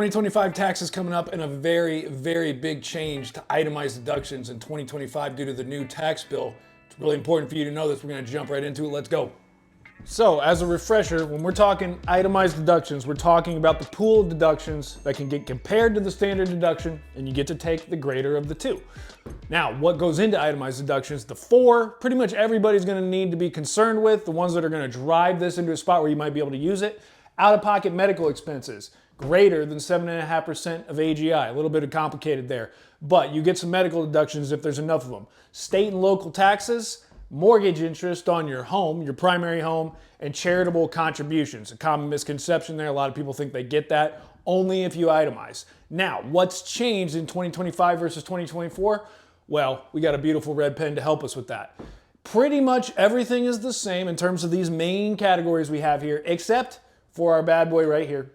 2025 taxes coming up, and a very, very big change to itemized deductions in 2025 due to the new tax bill. It's really important for you to know this. We're going to jump right into it. Let's go. So, as a refresher, when we're talking itemized deductions, we're talking about the pool of deductions that can get compared to the standard deduction, and you get to take the greater of the two. Now, what goes into itemized deductions? The four, pretty much everybody's going to need to be concerned with, the ones that are going to drive this into a spot where you might be able to use it. Out-of-pocket medical expenses, greater than 7.5% of AGI. A little bit complicated there, but you get some medical deductions if there's enough of them. State and local taxes, mortgage interest on your home, your primary home, and charitable contributions. A common misconception there. A lot of people think they get that only if you itemize. Now, what's changed in 2025 versus 2024? Well, we got a beautiful red pen to help us with that. Pretty much everything is the same in terms of these main categories we have here, except for our bad boy right here.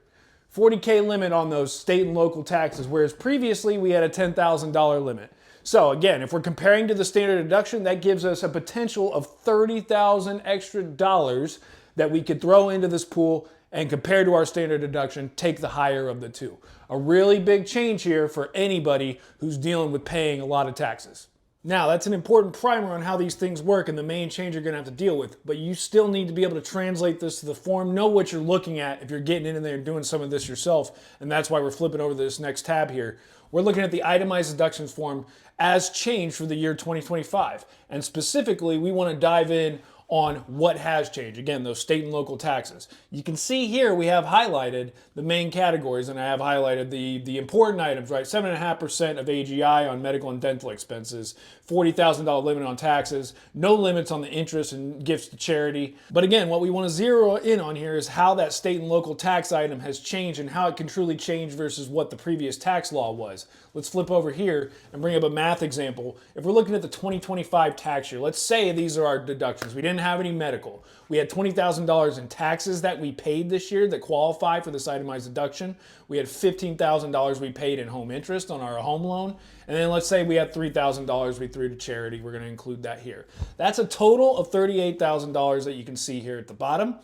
40K limit on those state and local taxes, whereas previously we had a $10,000 limit. So again, if we're comparing to the standard deduction, that gives us a potential of $30,000 extra dollars that we could throw into this pool, and compared to our standard deduction, take the higher of the two. A really big change here for anybody who's dealing with paying a lot of taxes. Now, that's an important primer on how these things work and the main change you're gonna have to deal with, but you still need to be able to translate this to the form, know what you're looking at if you're getting in there and doing some of this yourself, and that's why we're flipping over to this next tab here. We're looking at the itemized deductions form as changed for the year 2025, and specifically, we wanna dive in on what has changed. Again, those state and local taxes. You can see here we have highlighted the main categories, and I have highlighted the important items, right? 7.5% of AGI on medical and dental expenses, $40,000 limit on taxes, no limits on the interest and gifts to charity. But again, what we want to zero in on here is how that state and local tax item has changed and how it can truly change versus what the previous tax law was. Let's flip over here and bring up a math example. If we're looking at the 2025 tax year, let's say these are our deductions. We didn't have any medical. We had $20,000 in taxes that we paid this year that qualify for this itemized deduction. We had $15,000 we paid in home interest on our home loan. And then let's say we had $3,000 we threw to charity. We're going to include that here. That's a total of $38,000 that you can see here at the bottom.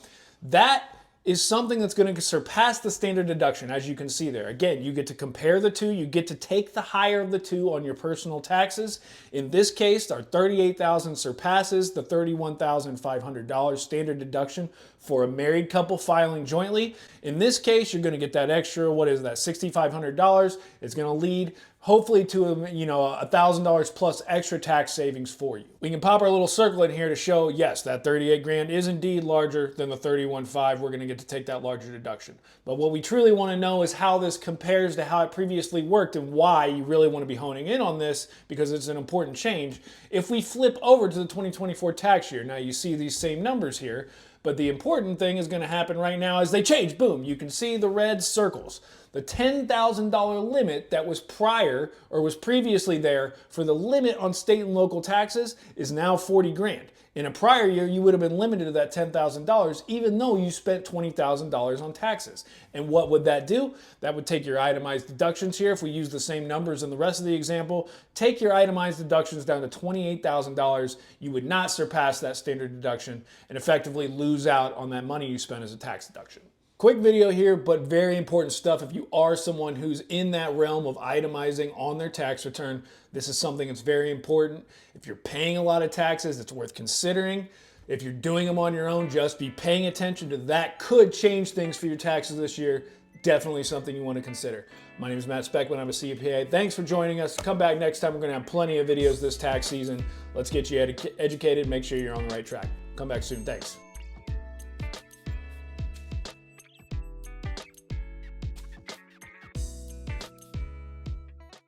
That is something that's going to surpass the standard deduction, as you can see there. Again, you get to compare the two. You get to take the higher of the two on your personal taxes. In this case, our $38,000 surpasses the $31,500 standard deduction for a married couple filing jointly. In this case, you're going to get that extra, what is that, $6,500. It's going to lead hopefully to $1,000 plus extra tax savings for you. We can pop our little circle in here to show, yes, that 38 grand is indeed larger than the 31.5. We're gonna get to take that larger deduction. But what we truly wanna know is how this compares to how it previously worked and why you really wanna be honing in on this, because it's an important change. If we flip over to the 2024 tax year, now you see these same numbers here, but the important thing is going to happen right now as they change. Boom, you can see the red circles. The $10,000 limit that was prior or was previously there for the limit on state and local taxes is now 40 grand. In a prior year, you would have been limited to that $10,000 even though you spent $20,000 on taxes. And what would that do? That would take your itemized deductions here. If we use the same numbers in the rest of the example, take your itemized deductions down to $28,000. You would not surpass that standard deduction and effectively lose out on that money you spent as a tax deduction. Quick video here, but very important stuff. If you are someone who's in that realm of itemizing on their tax return, this is something that's very important. If you're paying a lot of taxes, it's worth considering. If you're doing them on your own, just be paying attention to that. Could change things for your taxes this year. Definitely something you want to consider. My name is Matt Speckman. I'm a CPA. Thanks for joining us. Come back next time. We're going to have plenty of videos this tax season. Let's get you educated. Make sure you're on the right track. Come back soon. Thanks.